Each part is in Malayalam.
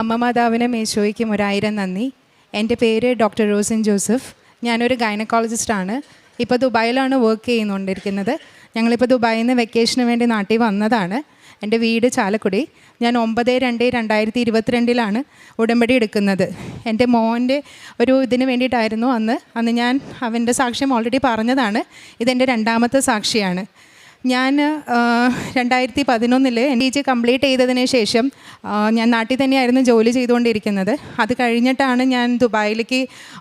അമ്മ മാതാവിന് മേശോയ്ക്കും 1000 നന്ദി. എൻ്റെ പേര് ഡോക്ടർ റോസിൻ ജോസഫ്. ഞാനൊരു ഗൈനക്കോളജിസ്റ്റാണ്. ഇപ്പോൾ ദുബായിലാണ് വർക്ക് ചെയ്യുന്നുകൊണ്ടിരിക്കുന്നത്. ഞങ്ങളിപ്പോൾ ദുബായിൽ നിന്ന് വെക്കേഷന് വേണ്ടി നാട്ടിൽ വന്നതാണ്. എൻ്റെ വീട് ചാലക്കുടി. ഞാൻ 9/2/2022 ഉടമ്പടി എടുക്കുന്നത്. എൻ്റെ മോൻ്റെ ഒരു ഇതിന് വേണ്ടിയിട്ടായിരുന്നു. അന്ന് ഞാൻ അവൻ്റെ സാക്ഷ്യം ഓൾറെഡി പറഞ്ഞതാണ്. ഇതെൻ്റെ 2ാമത്തെ സാക്ഷിയാണ്. ഞാൻ 2011 PG കംപ്ലീറ്റ് ചെയ്തതിന് ശേഷം ഞാൻ നാട്ടിൽ തന്നെയായിരുന്നു ജോലി ചെയ്തുകൊണ്ടിരിക്കുന്നത്. അത് കഴിഞ്ഞിട്ടാണ് ഞാൻ ദുബായിലേക്ക്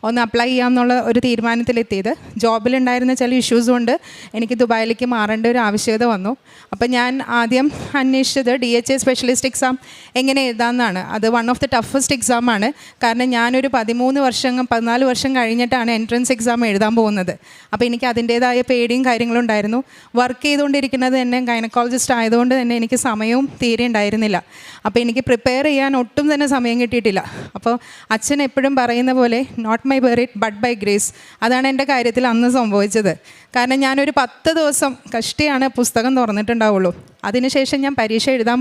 ഒന്ന് അപ്ലൈ ചെയ്യാമെന്നുള്ള ഒരു തീരുമാനത്തിലെത്തിയത്. ജോബിലുണ്ടായിരുന്ന ചില ഇഷ്യൂസ് കൊണ്ട് എനിക്ക് ദുബായിലേക്ക് മാറേണ്ട ഒരു ആവശ്യകത വന്നു. അപ്പോൾ ഞാൻ ആദ്യം അന്വേഷിച്ചത് DHA സ്പെഷ്യലിസ്റ്റ് എക്സാം എങ്ങനെ എഴുതാമെന്നാണ്. അത് വൺ ഓഫ് ദി ടഫസ്റ്റ് എക്സാമാണ്. കാരണം ഞാനൊരു 14 വർഷം കഴിഞ്ഞിട്ടാണ് എൻട്രൻസ് എക്സാം എഴുതാൻ പോകുന്നത്. അപ്പോൾ എനിക്ക് അതിൻ്റേതായ പേടിയും കാര്യങ്ങളും ഉണ്ടായിരുന്നു. വർക്ക് ചെയ്തുകൊണ്ടിരിക്കുന്നത് തന്നെ ഗൈനക്കോളജിസ്റ്റ് ആയതുകൊണ്ട് തന്നെ എനിക്ക് സമയവും തീരെ ഉണ്ടായിരുന്നില്ല. അപ്പോൾ എനിക്ക് പ്രിപ്പയർ ചെയ്യാൻ ഒട്ടും തന്നെ സമയം കിട്ടിയിട്ടില്ല. അപ്പോൾ അച്ഛൻ എപ്പോഴും പറയുന്ന പോലെ not my merit but by grace, അതാണ് എൻ്റെ കാര്യത്തിൽ അന്ന് സംഭവിച്ചത്. കാരണം ഞാനൊരു 10 ദിവസം കഷ്ടിയാണ് പുസ്തകം തുറന്നിട്ടുണ്ടാവുള്ളൂ. അതിനുശേഷം ഞാൻ പരീക്ഷ എഴുതാൻ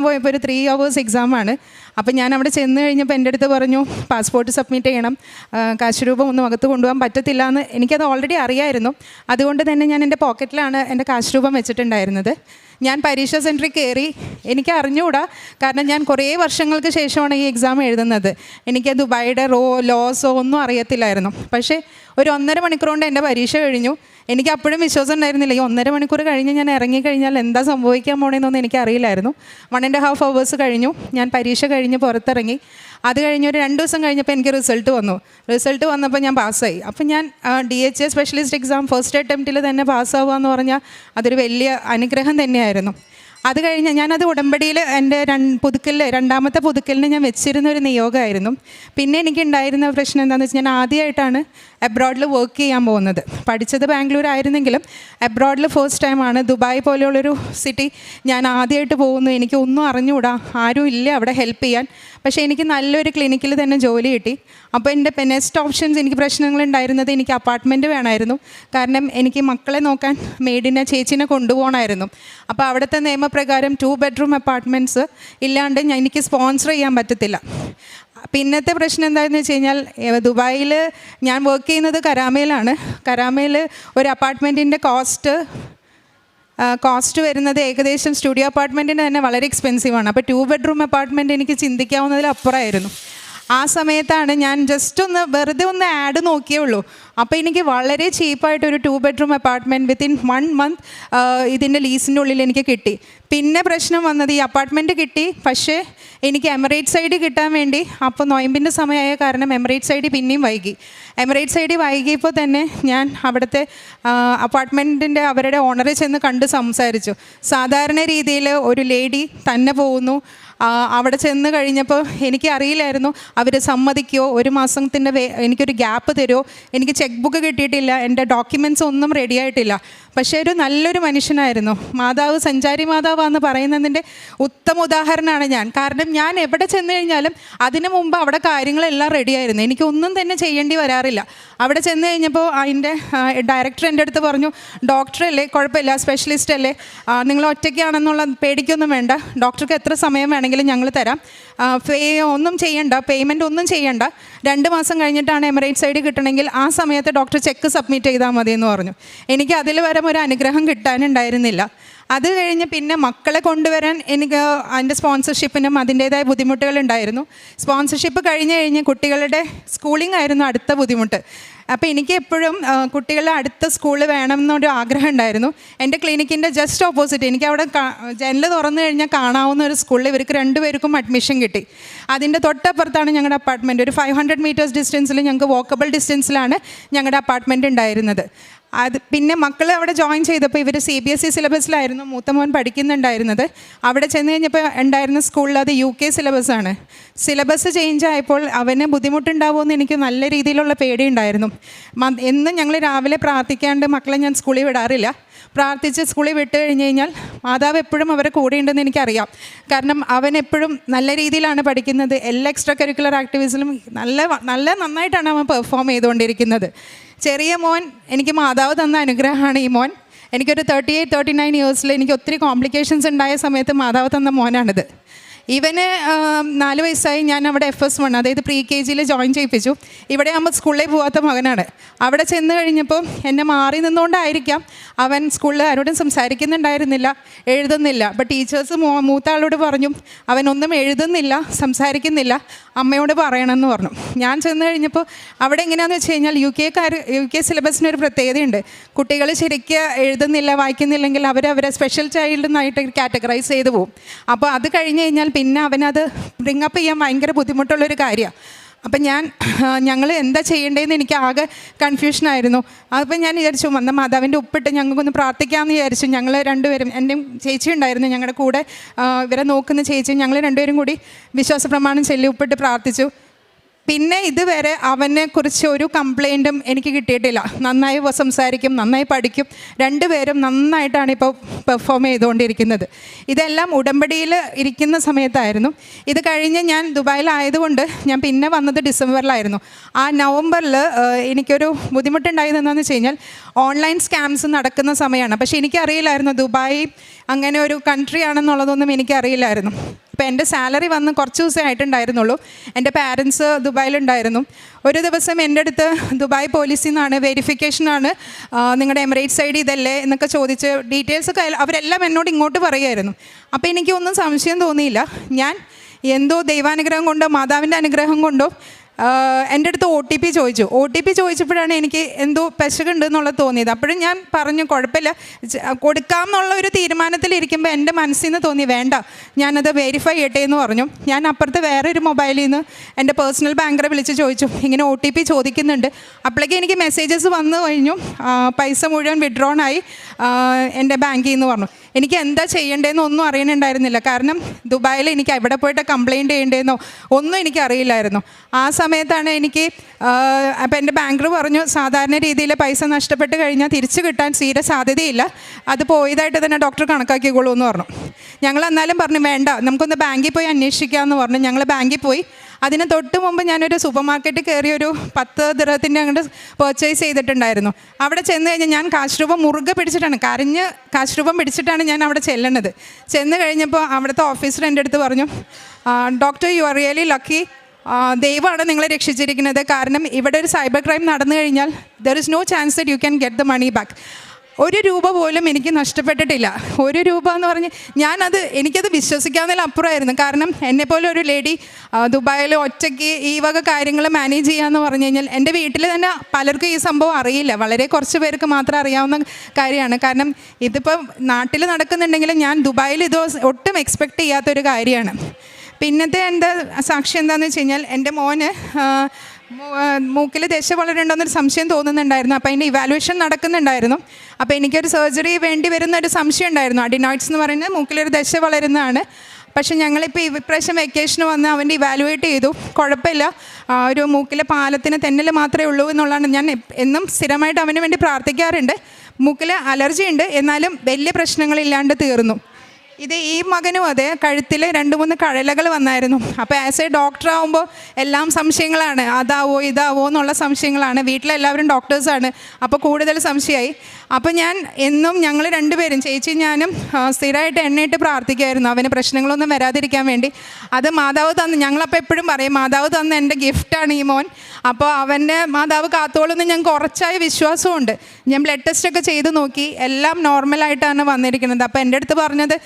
പോയപ്പോൾ ഒരു 3 hours എക്സാമാണ്. അപ്പോൾ ഞാൻ അവിടെ ചെന്ന് കഴിഞ്ഞപ്പോൾ എൻ്റെ അടുത്ത് പറഞ്ഞു പാസ്പോർട്ട് സബ്മിറ്റ് ചെയ്യണം, കാശ് രൂപ ഒന്നും അകത്ത് കൊണ്ടുപോകാൻ പറ്റത്തില്ല എന്ന്. എനിക്കത് ഓൾറെഡി അറിയായിരുന്നു. അതുകൊണ്ട് തന്നെ ഞാൻ എൻ്റെ പോക്കറ്റിലാണ് എൻ്റെ കാശ് രൂപം വെച്ചിട്ടുണ്ടായിരുന്നത്. ഞാൻ പരീക്ഷാ സെൻറ്ററിൽ കയറി. എനിക്ക് അറിഞ്ഞുകൂടാ, കാരണം ഞാൻ കുറേ വർഷങ്ങൾക്ക് ശേഷമാണ് ഈ എക്സാം എഴുതുന്നത്. എനിക്ക് ദുബായിയുടെ ലോസോ ഒന്നും അറിയത്തില്ലായിരുന്നു. പക്ഷേ ഒരു 1.5 മണിക്കൂർ കൊണ്ട് എൻ്റെ പരീക്ഷ കഴിഞ്ഞു. എനിക്ക് അപ്പോഴും വിശ്വാസം ഉണ്ടായിരുന്നില്ല. ഈ 1.5 മണിക്കൂർ കഴിഞ്ഞ് ഞാൻ ഇറങ്ങിക്കഴിഞ്ഞാൽ എന്താ സംഭവിക്കാൻ പോണെന്നൊന്നും എനിക്കറിയില്ലായിരുന്നു. 1.5 hours കഴിഞ്ഞു. ഞാൻ പരീക്ഷ കഴിഞ്ഞ് പുറത്തിറങ്ങി. അത് കഴിഞ്ഞ് ഒരു 2 ദിവസം കഴിഞ്ഞപ്പോൾ എനിക്ക് റിസൾട്ട് വന്നപ്പോൾ ഞാൻ പാസ്സായി. അപ്പം ഞാൻ DHA സ്പെഷ്യലിസ്റ്റ് എക്സാം ഫസ്റ്റ് അറ്റംപ്റ്റിൽ തന്നെ പാസ്സാവുക എന്ന് പറഞ്ഞാൽ അതൊരു വലിയ അനുഗ്രഹം തന്നെയായിരുന്നു. അത് കഴിഞ്ഞ് ഞാനത് ഉടമ്പടിയിൽ എൻ്റെ 2ാമത്തെ പുതുക്കലിന് ഞാൻ വെച്ചിരുന്ന ഒരു നിയോഗമായിരുന്നു. പിന്നെ എനിക്കുണ്ടായിരുന്ന പ്രശ്നം എന്താണെന്ന് വെച്ചാൽ ഞാൻ ആദ്യമായിട്ടാണ് അബ്രോഡിൽ വർക്ക് ചെയ്യാൻ പോകുന്നത്. പഠിച്ചത് ബാംഗ്ലൂർ ആയിരുന്നെങ്കിലും അബ്രോഡിൽ ഫസ്റ്റ് ടൈമാണ്. ദുബായ് പോലെയുള്ളൊരു സിറ്റി ഞാൻ ആദ്യമായിട്ട് പോകുന്നു. എനിക്ക് ഒന്നും അറിഞ്ഞുകൂടാ, ആരും ഇല്ല അവിടെ ഹെൽപ്പ് ചെയ്യാൻ. പക്ഷേ എനിക്ക് നല്ലൊരു ക്ലിനിക്കിൽ തന്നെ ജോലി കിട്ടി. അപ്പോൾ എൻ്റെ നെക്സ്റ്റ് ഓപ്ഷൻസ്, എനിക്ക് പ്രശ്നങ്ങളുണ്ടായിരുന്നത് എനിക്ക് അപ്പാർട്ട്മെൻറ്റ് വേണമായിരുന്നു. കാരണം എനിക്ക് മക്കളെ നോക്കാൻ ചേച്ചീനെ കൊണ്ടുപോകണമായിരുന്നു. അപ്പോൾ അവിടുത്തെ നിയമപ്രകാരം 2 bedroom അപ്പാർട്ട്മെൻറ്റ്സ് ഇല്ലാണ്ട് എനിക്ക് സ്പോൺസർ ചെയ്യാൻ പറ്റത്തില്ല. പിന്നത്തെ പ്രശ്നം എന്താണെന്ന് വെച്ച് കഴിഞ്ഞാൽ ദുബായിൽ ഞാൻ വർക്ക് ചെയ്യുന്നത് കരാമയിലാണ്. കരാമയിൽ ഒരു അപ്പാർട്ട്മെൻറ്റിൻ്റെ കോസ്റ്റ് വരുന്നത് ഏകദേശം സ്റ്റുഡിയോ അപ്പാർട്ട്മെൻറ്റിന് തന്നെ വളരെ എക്സ്പെൻസീവാണ്. അപ്പോൾ 2 bedroom അപ്പാർട്ട്മെൻറ്റ് എനിക്ക് ചിന്തിക്കാവുന്നതിലപ്പുറമായിരുന്നു. ആ സമയത്താണ് ഞാൻ ജസ്റ്റ് വെറുതെ ഒന്ന് ആഡ് നോക്കിയേ ഉള്ളൂ. അപ്പോൾ എനിക്ക് വളരെ ചീപ്പായിട്ടൊരു 2 bedroom അപ്പാർട്ട്മെൻറ്റ് വിത്തിൻ 1 month ഇതിൻ്റെ ലീസിൻ്റെ ഉള്ളിൽ എനിക്ക് കിട്ടി. പിന്നെ പ്രശ്നം വന്നത് ഈ അപ്പാർട്ട്മെൻറ്റ് കിട്ടി, പക്ഷേ എനിക്ക് എമിറേറ്റ്സ് ID കിട്ടാൻ വേണ്ടി അപ്പോൾ നൊയമ്പിൻ്റെ സമയമായ കാരണം എമിറേറ്റ്സ് ID പിന്നെയും വൈകി. എമിറേറ്റ്സ് ID വൈകിയപ്പോൾ തന്നെ ഞാൻ അവിടുത്തെ അപ്പാർട്ട്മെൻറ്റിൻ്റെ അവരുടെ ഓണറെ ചെന്ന് കണ്ട് സംസാരിച്ചു. സാധാരണ രീതിയിൽ ഒരു ലേഡി തന്നെ പോകുന്നു. അവിടെ ചെന്ന് കഴിഞ്ഞപ്പോൾ എനിക്ക് അറിയില്ലായിരുന്നു അവർ സമ്മതിക്കുമോ, 1 മാസത്തിൻ്റെ എനിക്കൊരു ഗ്യാപ്പ് തരുമോ. എനിക്ക് ചെക്ക് ബുക്ക് കിട്ടിയിട്ടില്ല, എൻ്റെ ഡോക്യുമെൻറ്റ്സ് ഒന്നും റെഡി ആയിട്ടില്ല. പക്ഷേ ഒരു നല്ലൊരു മനുഷ്യനായിരുന്നു. മാതാവ് സഞ്ചാരി മാതാവാന്ന് പറയുന്നതിൻ്റെ ഉത്തമ ഉദാഹരണമാണ് ഞാൻ. കാരണം ഞാൻ എവിടെ ചെന്ന് കഴിഞ്ഞാലും അതിന് മുമ്പ് അവിടെ കാര്യങ്ങളെല്ലാം റെഡിയായിരുന്നു. എനിക്കൊന്നും തന്നെ ചെയ്യേണ്ടി വരാറില്ല. അവിടെ ചെന്ന് കഴിഞ്ഞപ്പോൾ അതിൻ്റെ ഡയറക്ടർ എൻ്റെ അടുത്ത് പറഞ്ഞു, ഡോക്ടറല്ലേ, കുഴപ്പമില്ല, സ്പെഷ്യലിസ്റ്റ് അല്ലേ, നിങ്ങൾ ഒറ്റയ്ക്കാണെന്നുള്ള പേടിക്കൊന്നും വേണ്ട, ഡോക്ടർക്ക് എത്ര സമയം വേണമെങ്കിലും ഞങ്ങൾ തരാം, ഒന്നും ചെയ്യണ്ട, പേയ്മെൻറ്റ് ഒന്നും ചെയ്യണ്ട, 2 മാസം കഴിഞ്ഞിട്ടാണ് എമിറേറ്റ്സ് ID കിട്ടണമെങ്കിൽ ആ സമയത്ത് ഡോക്ടർ ചെക്ക് സബ്മിറ്റ് ചെയ്താൽ മതി എന്ന് പറഞ്ഞു. എനിക്ക് അതിൽ വരെ ഒരു അനുഗ്രഹം കിട്ടാനുണ്ടായിരുന്നില്ല. അത് കഴിഞ്ഞ് പിന്നെ മക്കളെ കൊണ്ടുവരാൻ എനിക്ക് അതിൻ്റെ സ്പോൺസർഷിപ്പിനും അതിൻ്റേതായ ബുദ്ധിമുട്ടുകളുണ്ടായിരുന്നു. സ്പോൺസർഷിപ്പ് കഴിഞ്ഞ് കുട്ടികളുടെ സ്കൂളിംഗ് ആയിരുന്നു അടുത്ത ബുദ്ധിമുട്ട്. അപ്പോൾ എനിക്ക് എപ്പോഴും കുട്ടികളുടെ അടുത്ത സ്കൂൾ വേണമെന്നൊരു ആഗ്രഹം ഉണ്ടായിരുന്നു. എൻ്റെ ക്ലിനിക്കിൻ്റെ ജസ്റ്റ് ഓപ്പോസിറ്റ് എനിക്ക് അവിടെ ജനൽ തുറന്നു കഴിഞ്ഞാൽ കാണാവുന്ന ഒരു സ്കൂളിൽ ഇവർക്ക് 2 പേർക്കും അഡ്മിഷൻ കിട്ടി. അതിൻ്റെ തൊട്ടപ്പുറത്താണ് ഞങ്ങളുടെ അപ്പാർട്ട്മെൻറ്റ്. ഒരു 500 meters ഡിസ്റ്റൻസിൽ, ഞങ്ങൾക്ക് വോക്കബിൾ ഡിസ്റ്റൻസിലാണ് ഞങ്ങളുടെ അപ്പാർട്ട്മെൻറ്റ് ഉണ്ടായിരുന്നത്. പിന്നെ മക്കൾ അവിടെ ജോയിൻ ചെയ്തപ്പോൾ ഇവർ CBSE സിലബസിലായിരുന്നു മൂത്ത മോൻ പഠിക്കുന്നുണ്ടായിരുന്നത്. അവിടെ ചെന്ന് കഴിഞ്ഞപ്പോൾ ഉണ്ടായിരുന്ന സ്കൂളിൽ അത് UK സിലബസാണ്. സിലബസ് ചേഞ്ച് ആയപ്പോൾ അവന് ബുദ്ധിമുട്ടുണ്ടാവുമെന്ന് എനിക്ക് നല്ല രീതിയിലുള്ള പേടിയുണ്ടായിരുന്നു. എന്നും ഞങ്ങൾ രാവിലെ പ്രാർത്ഥിക്കാണ്ട് മക്കളെ ഞാൻ സ്കൂളിൽ വിടാറില്ല. പ്രാർത്ഥിച്ച് സ്കൂളിൽ വിട്ട് കഴിഞ്ഞ് കഴിഞ്ഞാൽ മാതാവ് എപ്പോഴും അവരെ കൂടെയുണ്ടെന്ന് എനിക്കറിയാം. കാരണം അവൻ എപ്പോഴും നല്ല രീതിയിലാണ് പഠിക്കുന്നത്. എല്ലാ എക്സ്ട്രാ കരിക്കുലർ ആക്ടിവിറ്റീസിലും നന്നായിട്ടാണ് അവൻ പെർഫോം ചെയ്തുകൊണ്ടിരിക്കുന്നത്. ചെറിയ മോൻ എനിക്ക് മാതാവ് തന്ന അനുഗ്രഹമാണ് ഈ മോൻ. എനിക്കൊരു 38-39 ഇയേഴ്സിൽ എനിക്ക് ഒത്തിരി കോംപ്ലിക്കേഷൻസ് ഉണ്ടായ സമയത്ത് മാതാവ് തന്ന മോനാണിത്. ഇവന് 4 വയസ്സായി. ഞാൻ അവിടെ FS1 അതായത് പ്രീ KGയിൽ ജോയിൻ ചെയ്യിപ്പിച്ചു. ഇവിടെ ആകുമ്പോൾ സ്കൂളിൽ പോകാത്ത മകനാണ്. അവിടെ ചെന്ന് കഴിഞ്ഞപ്പോൾ എന്നെ മാറി നിന്നുകൊണ്ടായിരിക്കാം അവൻ സ്കൂളിൽ ആരോടും സംസാരിക്കുന്നുണ്ടായിരുന്നില്ല, എഴുതുന്നില്ല. അപ്പോൾ ടീച്ചേഴ്സ് മൂത്ത ആളോട് പറഞ്ഞു അവനൊന്നും എഴുതുന്നില്ല, സംസാരിക്കുന്നില്ല, അമ്മയോട് പറയണമെന്ന് പറഞ്ഞു. ഞാൻ ചെന്ന് കഴിഞ്ഞപ്പോൾ അവിടെ എങ്ങനെയാണെന്ന് വെച്ച് കഴിഞ്ഞാൽ UK സിലബസിനൊരു പ്രത്യേകതയുണ്ട്. കുട്ടികൾ ശരിക്കും എഴുതുന്നില്ല, വായിക്കുന്നില്ലെങ്കിൽ അവരെ സ്പെഷ്യൽ ചൈൽഡ് എന്നായിട്ട് കാറ്റഗറൈസ് ചെയ്ത് പോകും. അപ്പോൾ അത് കഴിഞ്ഞ് കഴിഞ്ഞാൽ പിന്നെ അവനത് ബ്രിങ്ങപ്പ് ചെയ്യാൻ ഭയങ്കര ബുദ്ധിമുട്ടുള്ളൊരു കാര്യമാണ്. അപ്പം ഞങ്ങൾ എന്താ ചെയ്യേണ്ടതെന്ന് എനിക്ക് ആകെ കൺഫ്യൂഷനായിരുന്നു. അപ്പം ഞാൻ വിചാരിച്ചു വന്ന മാതാവിൻ്റെ ഉപ്പിട്ട് ഞങ്ങൾക്കൊന്ന് പ്രാർത്ഥിക്കാമെന്ന് വിചാരിച്ചു. ഞങ്ങൾ രണ്ടുപേരും, എൻ്റെ ചേച്ചി ഉണ്ടായിരുന്നു ഞങ്ങളുടെ കൂടെ, ഇവരെ നോക്കുന്ന ചേച്ചി, ഞങ്ങൾ രണ്ടുപേരും കൂടി വിശ്വാസ പ്രമാണം ചൊല്ലി ഉപ്പിട്ട് പ്രാർത്ഥിച്ചു. പിന്നെ ഇതുവരെ അവനെക്കുറിച്ച് ഒരു കംപ്ലൈൻറ്റും എനിക്ക് കിട്ടിയിട്ടില്ല. നന്നായി സംസാരിക്കും, നന്നായി പഠിക്കും, രണ്ടുപേരും നന്നായിട്ടാണ് ഇപ്പോൾ പെർഫോം ചെയ്തുകൊണ്ടിരിക്കുന്നത്. ഇതെല്ലാം ഉടമ്പടിയിൽ ഇരിക്കുന്ന സമയത്തായിരുന്നു. ഇത് കഴിഞ്ഞ് ഞാൻ ദുബായിലായതുകൊണ്ട് ഞാൻ പിന്നെ വന്നത് ഡിസംബറിലായിരുന്നു. ആ നവംബറിൽ എനിക്കൊരു ബുദ്ധിമുട്ടുണ്ടായത് എന്താണെന്ന് വെച്ച് കഴിഞ്ഞാൽ ഓൺലൈൻ സ്കാംസ് നടക്കുന്ന സമയമാണ്. പക്ഷേ എനിക്കറിയില്ലായിരുന്നു ദുബായ് അങ്ങനെ ഒരു കൺട്രി ആണെന്നുള്ളതൊന്നും എനിക്കറിയില്ലായിരുന്നു. ഇപ്പോൾ എൻ്റെ സാലറി വന്ന് കുറച്ച് ദിവസമേ ആയിട്ടുണ്ടായിരുന്നുള്ളൂ. എൻ്റെ പാരൻസ് ദുബായിലുണ്ടായിരുന്നു. ഒരു ദിവസം എൻ്റെ അടുത്ത് ദുബായ് പോലീസിൽ നിന്നാണ് വെരിഫിക്കേഷനാണ്, നിങ്ങളുടെ എമിറേറ്റ്സ് ID ഇതല്ലേ എന്നൊക്കെ ചോദിച്ച് ഡീറ്റെയിൽസൊക്കെ അവരെല്ലാം എന്നോട് ഇങ്ങോട്ട് പറയുമായിരുന്നു. അപ്പോൾ എനിക്കൊന്നും സംശയം തോന്നിയില്ല. ഞാൻ എന്തോ ദൈവാനുഗ്രഹം കൊണ്ടോ മാതാവിൻ്റെ അനുഗ്രഹം കൊണ്ടോ എൻ്റെ അടുത്ത് OTP ചോദിച്ചു. OTP ചോദിച്ചപ്പോഴാണ് എനിക്ക് എന്തോ പെശകുണ്ട് എന്നുള്ളത് തോന്നിയത്. അപ്പോഴും ഞാൻ പറഞ്ഞു കുഴപ്പമില്ല, കൊടുക്കാം എന്നുള്ള ഒരു തീരുമാനത്തിലിരിക്കുമ്പോൾ എൻ്റെ മനസ്സിൽ നിന്ന് തോന്നി വേണ്ട, ഞാനത് വെരിഫൈ ചെയ്യട്ടെ എന്ന് പറഞ്ഞു. ഞാൻ അപ്പുറത്ത് വേറൊരു മൊബൈലിൽ നിന്ന് എൻ്റെ പേഴ്സണൽ ബാങ്കറെ വിളിച്ച് ചോദിച്ചു ഇങ്ങനെ OTP ചോദിക്കുന്നുണ്ട്. അപ്പോഴേക്കും എനിക്ക് മെസ്സേജസ് വന്നു കഴിഞ്ഞു, പൈസ മുഴുവൻ വിഡ്രോൺ ആയി എൻ്റെ ബാങ്കിൽ നിന്ന് പറഞ്ഞു. എനിക്ക് എന്താ ചെയ്യേണ്ടതെന്ന് ഒന്നും അറിയണുണ്ടായിരുന്നില്ല. കാരണം ദുബായിൽ എനിക്ക് എവിടെ പോയിട്ട് കംപ്ലയിൻറ്റ് ചെയ്യേണ്ടതെന്നോ ഒന്നും എനിക്കറിയില്ലായിരുന്നു. ആ സമയത്താണ് എനിക്ക് അപ്പോൾ എൻ്റെ ബാങ്കർ പറഞ്ഞു സാധാരണ രീതിയിൽ പൈസ നഷ്ടപ്പെട്ട് കഴിഞ്ഞാൽ തിരിച്ചു കിട്ടാൻ തീരെ സാധ്യതയില്ല, അത് പോയതായിട്ട് തന്നെ ഡോക്ടർ കണക്കാക്കിക്കോളൂ എന്ന് പറഞ്ഞു. ഞങ്ങൾ എന്നാലും പറഞ്ഞു വേണ്ട, നമുക്കൊന്ന് ബാങ്കിൽ പോയി അന്വേഷിക്കാമെന്ന് പറഞ്ഞു. ഞങ്ങൾ ബാങ്കിൽ പോയി. അതിന് തൊട്ട് മുമ്പ് ഞാനൊരു സൂപ്പർ മാർക്കറ്റിൽ കയറി ഒരു 10 ദിർഹത്തിൻ്റെ അങ്ങോട്ട് പർച്ചേസ് ചെയ്തിട്ടുണ്ടായിരുന്നു. അവിടെ ചെന്ന് കഴിഞ്ഞാൽ ഞാൻ കാശ് രൂപ മുറുകെ പിടിച്ചിട്ടാണ്, കരഞ്ഞ് കാശ് രൂപം പിടിച്ചിട്ടാണ് ഞാൻ അവിടെ ചെല്ലണത്. ചെന്ന് കഴിഞ്ഞപ്പോൾ അവിടുത്തെ ഓഫീസർ എൻ്റെ അടുത്ത് പറഞ്ഞു doctor you are really lucky, ദൈവമാണ് നിങ്ങളെ രക്ഷിച്ചിരിക്കുന്നത്. കാരണം ഇവിടെ ഒരു സൈബർ ക്രൈം നടന്നു കഴിഞ്ഞാൽ there is no chance that you can get the money back. 1 രൂപ പോലും എനിക്ക് നഷ്ടപ്പെട്ടിട്ടില്ല. 1 രൂപ എന്ന് പറഞ്ഞ് എനിക്കത് വിശ്വസിക്കാവുന്നതിൽ അപ്പുറമായിരുന്നു. കാരണം എന്നെപ്പോലെ ഒരു ലേഡി ദുബായിൽ ഒറ്റയ്ക്ക് ഈ വക കാര്യങ്ങൾ മാനേജ് ചെയ്യാമെന്ന് പറഞ്ഞു കഴിഞ്ഞാൽ എൻ്റെ വീട്ടിൽ തന്നെ പലർക്കും ഈ സംഭവം അറിയില്ല, വളരെ കുറച്ച് പേർക്ക് മാത്രം അറിയാവുന്ന കാര്യമാണ്. കാരണം ഇതിപ്പോൾ നാട്ടിൽ നടക്കുന്നുണ്ടെങ്കിലും ഞാൻ ദുബായിൽ ഇത് ഒട്ടും എക്സ്പെക്റ്റ് ചെയ്യാത്തൊരു കാര്യമാണ്. പിന്നത്തെ എൻ്റെ സാക്ഷി എന്താണെന്ന് വെച്ച് കഴിഞ്ഞാൽ എൻ്റെ മോന് മൂക്കിൽ ദശ വളരുന്നുണ്ടോയെന്നൊരു സംശയം തോന്നുന്നുണ്ടായിരുന്നു. അപ്പോൾ അതിൻ്റെ ഇവാലുവേഷൻ നടക്കുന്നുണ്ടായിരുന്നു. അപ്പോൾ എനിക്കൊരു സർജറി വേണ്ടി വരുന്നൊരു സംശയം ഉണ്ടായിരുന്നു. അഡിനോയിഡ്സ് എന്ന് പറയുന്നത് മൂക്കിലൊരു ദശ വളരുന്നതാണ്. പക്ഷെ ഞങ്ങളിപ്പോൾ ഇപ്രാവശ്യം വെക്കേഷന് വന്ന് അവൻ്റെ ഇവാലുവേറ്റ് ചെയ്തു, കുഴപ്പമില്ല, ഒരു മൂക്കിലെ പാലത്തിന് തെന്നൽ മാത്രമേ ഉള്ളൂ എന്നുള്ളതാണ്. ഞാൻ എന്നും സ്ഥിരമായിട്ട് അവന് വേണ്ടി പ്രാർത്ഥിക്കാറുണ്ട്. മൂക്കിൽ അലർജി ഉണ്ട്, എന്നാലും വലിയ പ്രശ്നങ്ങളില്ലാണ്ട് തീർന്നു. ഇത് ഈ മകനും അതെ, കഴുത്തിൽ 2-3 കഴലകൾ വന്നായിരുന്നു. അപ്പോൾ ആസ് എ ഡോക്ടർ ആകുമ്പോൾ എല്ലാം സംശയങ്ങളാണ്, അതാവോ ഇതാവോ എന്നുള്ള സംശയങ്ങളാണ്. വീട്ടിലെല്ലാവരും ഡോക്ടേഴ്സാണ്, അപ്പോൾ കൂടുതൽ സംശയമായി. അപ്പോൾ ഞങ്ങൾ രണ്ടുപേരും ചേച്ചി ഞാനും സ്ഥിരമായിട്ട് എണ്ണയിട്ട് പ്രാർത്ഥിക്കുമായിരുന്നു അവന് പ്രശ്നങ്ങളൊന്നും വരാതിരിക്കാൻ വേണ്ടി. അത് മാതാവ് തന്ന്, ഞങ്ങളപ്പോൾ എപ്പോഴും പറയും മാതാവ് തന്ന എൻ്റെ ഗിഫ്റ്റാണ് ഈ മോൻ, അപ്പോൾ അവൻ്റെ മാതാവ് കാത്തോളെന്ന് ഞങ്ങൾക്ക് ഉറച്ചായ വിശ്വാസമുണ്ട്. ഞാൻ ബ്ലഡ് ടെസ്റ്റൊക്കെ ചെയ്ത് നോക്കി, എല്ലാം നോർമലായിട്ടാണ് വന്നിരിക്കുന്നത്. അപ്പോൾ എൻ്റെ അടുത്ത് പറഞ്ഞത്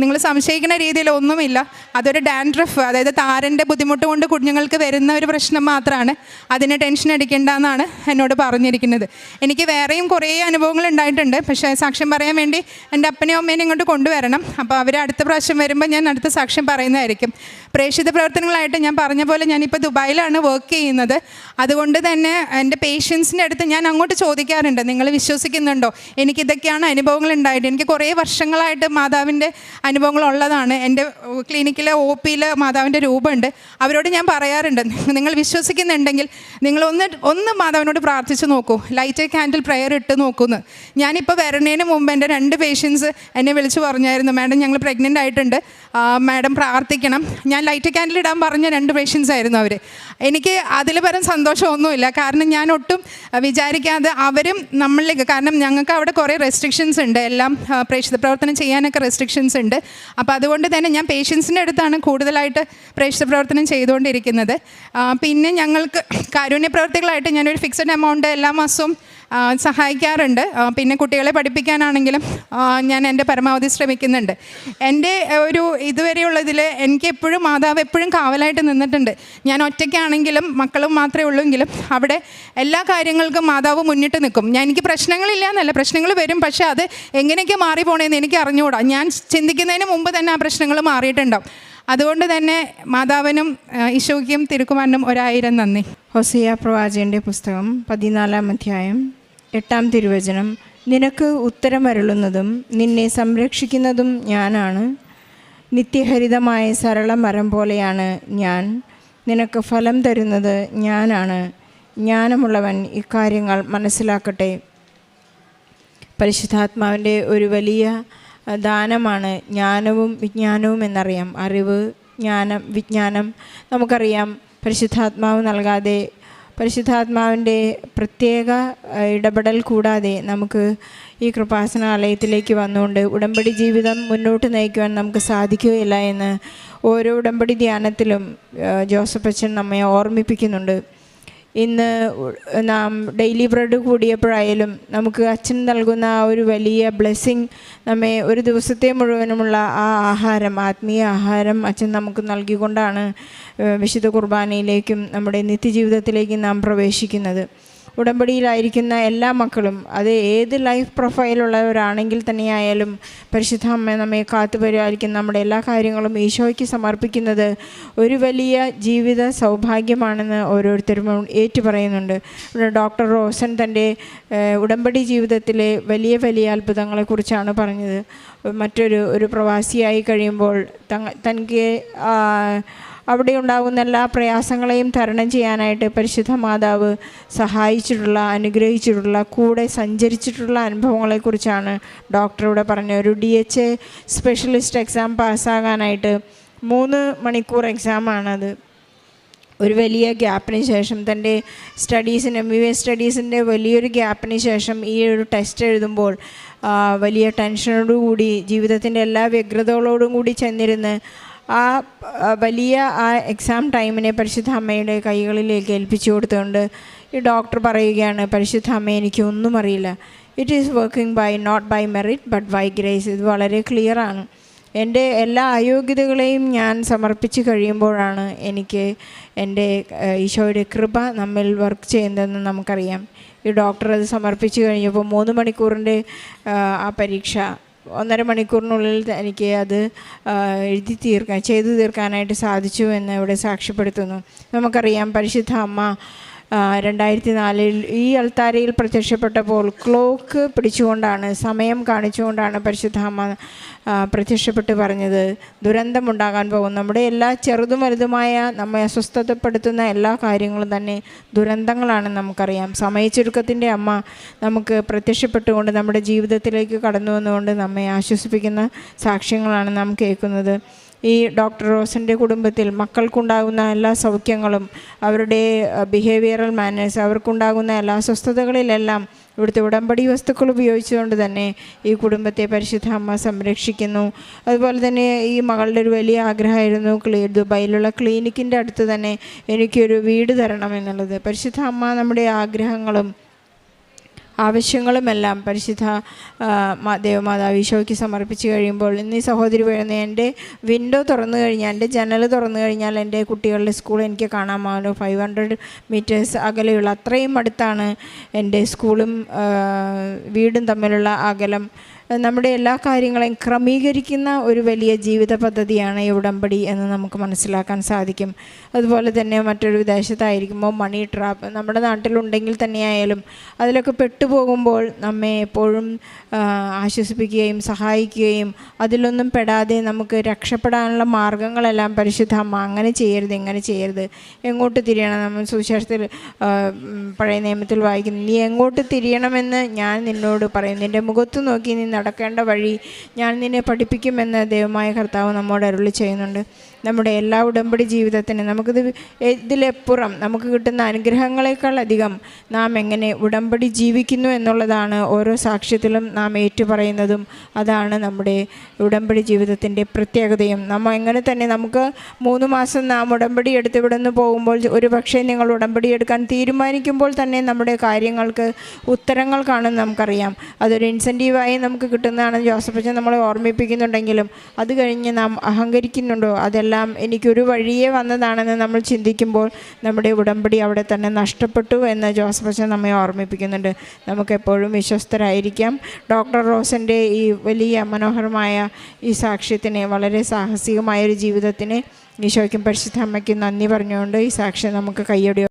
നിങ്ങൾ സംശയിക്കുന്ന രീതിയിൽ ഒന്നുമില്ല, അതൊരു ഡാൻഡ്രഫ്, അതായത് താരൻ്റെ ബുദ്ധിമുട്ട് കൊണ്ട് കുഞ്ഞുങ്ങൾക്ക് വരുന്ന ഒരു പ്രശ്നം മാത്രമാണ്, അതിന് ടെൻഷൻ അടിക്കേണ്ട എന്നാണ് എന്നോട് പറഞ്ഞിരിക്കുന്നത്. എനിക്ക് വേറെയും കുറേ അനുഭവങ്ങൾ ഉണ്ടായിട്ടുണ്ട്. പക്ഷേ സാക്ഷ്യം പറയാൻ വേണ്ടി എൻ്റെ അപ്പനെയും അമ്മേനെ ഇങ്ങോട്ട് കൊണ്ടുവരണം. അപ്പോൾ അവർ അടുത്ത പ്രാവശ്യം വരുമ്പോൾ ഞാൻ അടുത്ത സാക്ഷ്യം പറയുന്നതായിരിക്കും. പ്രേക്ഷിത പ്രവർത്തനങ്ങളായിട്ട് ഞാൻ പറഞ്ഞ പോലെ ഞാനിപ്പോൾ ദുബായിലാണ് വർക്ക് ചെയ്യുന്നത്. അതുകൊണ്ട് തന്നെ എൻ്റെ പേഷ്യൻസിൻ്റെ അടുത്ത് ഞാൻ അങ്ങോട്ട് ചോദിക്കാറുണ്ട്, നിങ്ങൾ വിശ്വസിക്കുന്നുണ്ടോ? എനിക്കിതൊക്കെയാണ് അനുഭവങ്ങൾ ഉണ്ടായിട്ട്. എനിക്ക് കുറേ വർഷങ്ങളായിട്ട് മാതാവിൻ്റെ അനുഭവങ്ങളുള്ളതാണ്. എൻ്റെ ക്ലിനിക്കിലെ OPയിൽ മാതാവിൻ്റെ രൂപമുണ്ട്. അവരോട് ഞാൻ പറയാറുണ്ട്, നിങ്ങൾ വിശ്വസിക്കുന്നുണ്ടെങ്കിൽ നിങ്ങൾ മാതാവിനോട് പ്രാർത്ഥിച്ച് നോക്കൂ, ലൈറ്റ് എ കാൻഡിൽ പ്രെയർ ഇട്ട് നോക്കൂന്ന്. ഞാനിപ്പോൾ വരണേന് മുമ്പ് എൻ്റെ 2 പേഷ്യൻസ് എന്നെ വിളിച്ച് പറഞ്ഞായിരുന്നു, മാഡം ഞങ്ങൾ പ്രഗ്നൻ്റ് ആയിട്ടുണ്ട്, മാഡം പ്രാർത്ഥിക്കണം. ഞാൻ ലൈറ്റ് കാൻഡിൽ ഇടാൻ പറഞ്ഞ 2 പേഷ്യൻസ് ആയിരുന്നു അവർ. എനിക്ക് അതിൽ പരം സന്തോഷമൊന്നുമില്ല. കാരണം ഞാൻ ഒട്ടും വിചാരിക്കാതെ അവരും നമ്മളിലേക്ക്, കാരണം ഞങ്ങൾക്ക് അവിടെ കുറേ റെസ്ട്രിക്ഷൻസ് ഉണ്ട്, എല്ലാം പ്രേക്ഷിത പ്രവർത്തനം ചെയ്യാനൊക്കെ റെസ്ട്രിക്ഷൻസ് പേഷ്യൻസ് ഉണ്ട്. അപ്പോൾ അതുകൊണ്ട് തന്നെ ഞാൻ പേഷ്യൻസിൻ്റെ അടുത്താണ് കൂടുതലായിട്ട് പ്രേക്ഷിത പ്രവർത്തനം ചെയ്തുകൊണ്ടിരിക്കുന്നത്. പിന്നെ ഞങ്ങൾക്ക് കാരുണ്യ പ്രവർത്തികളായിട്ട് ഞാനൊരു ഫിക്സഡ് എമൗണ്ട് എല്ലാ മാസവും സഹായിക്കാറുണ്ട്. പിന്നെ കുട്ടികളെ പഠിപ്പിക്കാനാണെങ്കിലും ഞാൻ എൻ്റെ പരമാവധി ശ്രമിക്കുന്നുണ്ട്. എൻ്റെ ഒരു ഇതുവരെയുള്ളതിൽ എനിക്ക് എപ്പോഴും മാതാവ് എപ്പോഴും കാവലായിട്ട് നിന്നിട്ടുണ്ട്. ഞാൻ ഒറ്റയ്ക്കാണെങ്കിലും മക്കളും മാത്രമേ ഉള്ളൂവെങ്കിലും അവിടെ എല്ലാ കാര്യങ്ങൾക്കും മാതാവ് മുന്നിട്ട് നിൽക്കും. എനിക്ക് പ്രശ്നങ്ങളില്ല എന്നല്ല, പ്രശ്നങ്ങൾ വരും, പക്ഷേ അത് എങ്ങനെയൊക്കെ മാറിപ്പോണേന്ന് എനിക്ക് അറിഞ്ഞുകൂടാ. ഞാൻ ചിന്തിക്കുന്നതിന് മുമ്പ് തന്നെ ആ പ്രശ്നങ്ങൾ മാറിയിട്ടുണ്ടാവും. അതുകൊണ്ട് തന്നെ മാതാവിനും ഈശോയ്ക്കും തിരുക്കുമാരനും 1000 നന്ദി. ഹോസിയ പ്രവാചകൻ്റെ പുസ്തകം 14-ാം അധ്യായം 8-ാം തിരുവചനം. നിനക്ക് ഉത്തരമരുളുന്നതും നിന്നെ സംരക്ഷിക്കുന്നതും ഞാനാണ്. നിത്യഹരിതമായ സരള മരം പോലെയാണ് ഞാൻ. നിനക്ക് ഫലം തരുന്നത് ഞാനാണ്. ജ്ഞാനമുള്ളവൻ ഇക്കാര്യങ്ങൾ മനസ്സിലാക്കട്ടെ. പരിശുദ്ധാത്മാവിൻ്റെ ഒരു വലിയ ദാനമാണ് ജ്ഞാനവും വിജ്ഞാനവും എന്നറിയാം. അറിവ്, ജ്ഞാനം, വിജ്ഞാനം നമുക്കറിയാം. പരിശുദ്ധാത്മാവ് നൽകാതെ, പരിശുദ്ധാത്മാവിൻ്റെ പ്രത്യേക ഇടപെടൽ കൂടാതെ നമുക്ക് ഈ കൃപാസനാലയത്തിലേക്ക് വന്നുകൊണ്ട് ഉടമ്പടി ജീവിതം മുന്നോട്ട് നയിക്കുവാൻ നമുക്ക് സാധിക്കുകയില്ല എന്ന് ഓരോ ഉടമ്പടി ധ്യാനത്തിലും ജോസഫ് അച്ഛൻ നമ്മെ ഓർമ്മിപ്പിക്കുന്നുണ്ട്. ഇന്ന് നാം ഡെയിലി ബ്രെഡ് കൂടിയപ്പോഴായാലും നമുക്ക് അച്ഛൻ നൽകുന്ന ആ ഒരു വലിയ ബ്ലെസ്സിങ്, നമ്മെ ഒരു ദിവസത്തെ മുഴുവനുമുള്ള ആ ആഹാരം, ആത്മീയ ആഹാരം അച്ഛൻ നമുക്ക് നൽകിക്കൊണ്ടാണ് വിശുദ്ധ കുർബാനയിലേക്കും നമ്മുടെ നിത്യജീവിതത്തിലേക്കും നാം പ്രവേശിക്കുന്നത്. ഉടമ്പടിയിലായിരിക്കുന്ന എല്ലാ മക്കളും, അത് ഏത് ലൈഫ് പ്രൊഫൈലുള്ളവരാണെങ്കിൽ തന്നെയായാലും, പരിശുദ്ധ അമ്മ നമ്മെ കാത്തുപരിപാലിക്കുന്ന നമ്മുടെ എല്ലാ കാര്യങ്ങളും ഈശോയ്ക്ക് സമർപ്പിക്കുന്നത് ഒരു വലിയ ജീവിത സൗഭാഗ്യമാണെന്ന് ഓരോരുത്തരും ഏറ്റുപറയുന്നുണ്ട്. ഇവിടെ ഡോക്ടർ റോസൻ തൻ്റെ ഉടമ്പടി ജീവിതത്തിലെ വലിയ വലിയ അത്ഭുതങ്ങളെക്കുറിച്ചാണ് പറഞ്ഞത്. ഒരു പ്രവാസിയായി കഴിയുമ്പോൾ തനിക്ക് അവിടെ ഉണ്ടാകുന്ന എല്ലാ പ്രയാസങ്ങളെയും തരണം ചെയ്യാനായിട്ട് പരിശുദ്ധ മാതാവ് സഹായിച്ചിട്ടുള്ള, അനുഗ്രഹിച്ചിട്ടുള്ള, കൂടെ സഞ്ചരിച്ചിട്ടുള്ള അനുഭവങ്ങളെക്കുറിച്ചാണ് ഡോക്ടറോട് പറഞ്ഞത്. ഒരു DHA സ്പെഷ്യലിസ്റ്റ് എക്സാം പാസ്സാകാനായിട്ട് 3 മണിക്കൂർ എക്സാമാണത്. ഒരു വലിയ ഗ്യാപ്പിന് ശേഷം, തൻ്റെ സ്റ്റഡീസിന്, MBBS സ്റ്റഡീസിൻ്റെ വലിയൊരു ഗ്യാപ്പിന് ശേഷം ഈ ഒരു ടെസ്റ്റ് എഴുതുമ്പോൾ വലിയ ടെൻഷനോടുകൂടി, ജീവിതത്തിൻ്റെ എല്ലാ വ്യഗ്രതകളോടും കൂടി ചെന്നിരുന്ന് ആ വലിയ ആ എക്സാം ടൈമിനെ പരിശുദ്ധ അമ്മയുടെ കൈകളിലേക്ക് ഏൽപ്പിച്ചു കൊടുത്തുകൊണ്ട് ഈ ഡോക്ടർ പറയുകയാണ്, പരിശുദ്ധ അമ്മ എനിക്കൊന്നും അറിയില്ല. It is working by not by merit but by grace. ഇത് വളരെ ക്ലിയറാണ്. എൻ്റെ എല്ലാ അയോഗ്യതകളെയും ഞാൻ സമർപ്പിച്ച് കഴിയുമ്പോഴാണ് എനിക്ക് എൻ്റെ ഈശോയുടെ കൃപ നമ്മിൽ വർക്ക് ചെയ്യുന്നതെന്ന് നമുക്കറിയാം. ഈ ഡോക്ടർ അത് സമർപ്പിച്ച് കഴിഞ്ഞപ്പോൾ 3 മണിക്കൂറിൻ്റെ ആ പരീക്ഷ 1.5 മണിക്കൂറിനുള്ളിൽ എനിക്ക് അത് ചെയ്തു തീർക്കാനായിട്ട് സാധിച്ചു എന്ന് ഇവിടെ സാക്ഷ്യപ്പെടുത്തുന്നു. നമുക്കറിയാം പരിശുദ്ധ അമ്മ 2004 ഈ അൾത്താരയിൽ പ്രത്യക്ഷപ്പെട്ടപ്പോൾ ക്ലോക്ക് പിടിച്ചുകൊണ്ടാണ്, സമയം കാണിച്ചുകൊണ്ടാണ് പരിശുദ്ധ അമ്മ പ്രത്യക്ഷപ്പെട്ട് പറഞ്ഞത്, ദുരന്തമുണ്ടാകാൻ പോകും. നമ്മുടെ എല്ലാ ചെറുതും വലുതുമായ നമ്മെ അസ്വസ്ഥതപ്പെടുത്തുന്ന എല്ലാ കാര്യങ്ങളും തന്നെ ദുരന്തങ്ങളാണ് നമുക്കറിയാം. സമയച്ചുരുക്കത്തിൻ്റെ അമ്മ നമുക്ക് പ്രത്യക്ഷപ്പെട്ടുകൊണ്ട് നമ്മുടെ ജീവിതത്തിലേക്ക് കടന്നു വന്നുകൊണ്ട് നമ്മെ ആശ്വസിപ്പിക്കുന്ന സാക്ഷ്യങ്ങളാണ് നാം കേൾക്കുന്നത്. ഈ ഡോക്ടർ റോസൻ്റെ കുടുംബത്തിൽ മക്കൾക്കുണ്ടാകുന്ന എല്ലാ സൗഖ്യങ്ങളും, അവരുടെ ബിഹേവിയറൽ മാനേഴ്സ്, അവർക്കുണ്ടാകുന്ന എല്ലാ സ്വസ്ഥതകളിലെല്ലാം ഇവിടുത്തെ ഉടമ്പടി വസ്തുക്കൾ ഉപയോഗിച്ചുകൊണ്ട് തന്നെ ഈ കുടുംബത്തെ പരിശുദ്ധ അമ്മ സംരക്ഷിക്കുന്നു. അതുപോലെ തന്നെ ഈ മകളുടെ ഒരു വലിയ ആഗ്രഹമായിരുന്നു ദുബായിലുള്ള ക്ലിനിക്കിൻ്റെ അടുത്ത് തന്നെ എനിക്കൊരു വീട് തരണം എന്നുള്ളത്. പരിശുദ്ധ അമ്മ നമ്മുടെ ആഗ്രഹങ്ങളും ആവശ്യങ്ങളുമെല്ലാം പരിശുദ്ധ ദേവമാതാവ് ഈശോയ്ക്ക് സമർപ്പിച്ച് കഴിയുമ്പോൾ, ഇന്ന് ഈ സഹോദരി പറയുന്നത്, എൻ്റെ വിൻഡോ തുറന്നു കഴിഞ്ഞാൽ, എൻ്റെ ജനൽ തുറന്നു കഴിഞ്ഞാൽ എൻ്റെ കുട്ടികളുടെ സ്കൂൾ എനിക്ക് കാണാമല്ലോ. 500 മീറ്റേഴ്സ് അകലെയുള്ള, അത്രയും അടുത്താണ് എൻ്റെ സ്കൂളും വീടും തമ്മിലുള്ള അകലം. നമ്മുടെ എല്ലാ കാര്യങ്ങളെയും ക്രമീകരിക്കുന്ന ഒരു വലിയ ജീവിത പദ്ധതിയാണ് ഈ ഉടമ്പടി എന്ന് നമുക്ക് മനസ്സിലാക്കാൻ സാധിക്കും. അതുപോലെ തന്നെ മറ്റൊരു വിദേശത്തായിരിക്കുമ്പോൾ മണി ട്രാപ്പ് നമ്മുടെ നാട്ടിലുണ്ടെങ്കിൽ തന്നെയായാലും അതിലൊക്കെ പെട്ടുപോകുമ്പോൾ നമ്മെ എപ്പോഴും ആശ്വസിപ്പിക്കുകയും സഹായിക്കുകയും അതിലൊന്നും പെടാതെ നമുക്ക് രക്ഷപ്പെടാനുള്ള മാർഗങ്ങളെല്ലാം പരിശുദ്ധ അമ്മ അങ്ങനെ ചെയ്യരുത്, ഇങ്ങനെ ചെയ്യരുത്, എങ്ങോട്ട് തിരിയണം. നമ്മൾ സുവിശേഷത്തിൽ പഴയ നിയമത്തിൽ വായിക്കുന്നു, നീ എങ്ങോട്ട് തിരിയണമെന്ന് ഞാൻ നിന്നോട് പറയും, നിൻ്റെ മുഖത്ത് നോക്കി നീ നടക്കേണ്ട വഴി ഞാൻ നിന്നെ പഠിപ്പിക്കുമെന്ന് ദൈവമായ കർത്താവ് നമ്മോട് അരുളി ചെയ്യുന്നുണ്ട്. നമ്മുടെ എല്ലാ ഉടമ്പടി ജീവിതത്തിന് നമുക്കിത് ഇതിലെപ്പുറം നമുക്ക് കിട്ടുന്ന അനുഗ്രഹങ്ങളെക്കാൾ അധികം നാം എങ്ങനെ ഉടമ്പടി ജീവിക്കുന്നു എന്നുള്ളതാണ് ഓരോ സാക്ഷ്യത്തിലും നാം ഏറ്റുപറയുന്നതും. അതാണ് നമ്മുടെ ഉടമ്പടി ജീവിതത്തിൻ്റെ പ്രത്യേകതയും. നമ്മൾ എങ്ങനെ തന്നെ നമുക്ക് 3 മാസം നാം ഉടമ്പടി എടുത്ത് ഇവിടെ നിന്ന് പോകുമ്പോൾ, ഒരു പക്ഷേ നിങ്ങൾ ഉടമ്പടി എടുക്കാൻ തീരുമാനിക്കുമ്പോൾ തന്നെ നമ്മുടെ കാര്യങ്ങൾക്ക് ഉത്തരങ്ങൾ കാണും നമുക്കറിയാം. അതൊരു ഇൻസെൻറ്റീവായി നമുക്ക് കിട്ടുന്നതാണ്. ജോസഫ് അച്ഛൻ നമ്മളെ ഓർമ്മിപ്പിക്കുന്നുണ്ടെങ്കിലും അത് കഴിഞ്ഞ് നാം അഹങ്കരിക്കുന്നുണ്ടോ? അതെല്ലാം എനിക്കൊരു വഴിയേ വന്നതാണെന്ന് നമ്മൾ ചിന്തിക്കുമ്പോൾ നമ്മുടെ ഉടമ്പടി അവിടെ തന്നെ നഷ്ടപ്പെട്ടു എന്ന് ജോസഫ് അച്ഛൻ നമ്മെ ഓർമ്മിപ്പിക്കുന്നുണ്ട്. നമുക്കെപ്പോഴും വിശ്വസ്തരായിരിക്കാം. ഡോക്ടർ റോസൻ്റെ ഈ വലിയ മനോഹരമായ ഈ സാക്ഷ്യത്തിന്, വളരെ സാഹസികമായൊരു ജീവിതത്തിന് ഈശോയ്ക്കും പരിശുദ്ധ അമ്മയ്ക്കും നന്ദി പറഞ്ഞുകൊണ്ട് ഈ സാക്ഷ്യം നമുക്ക് കയ്യടി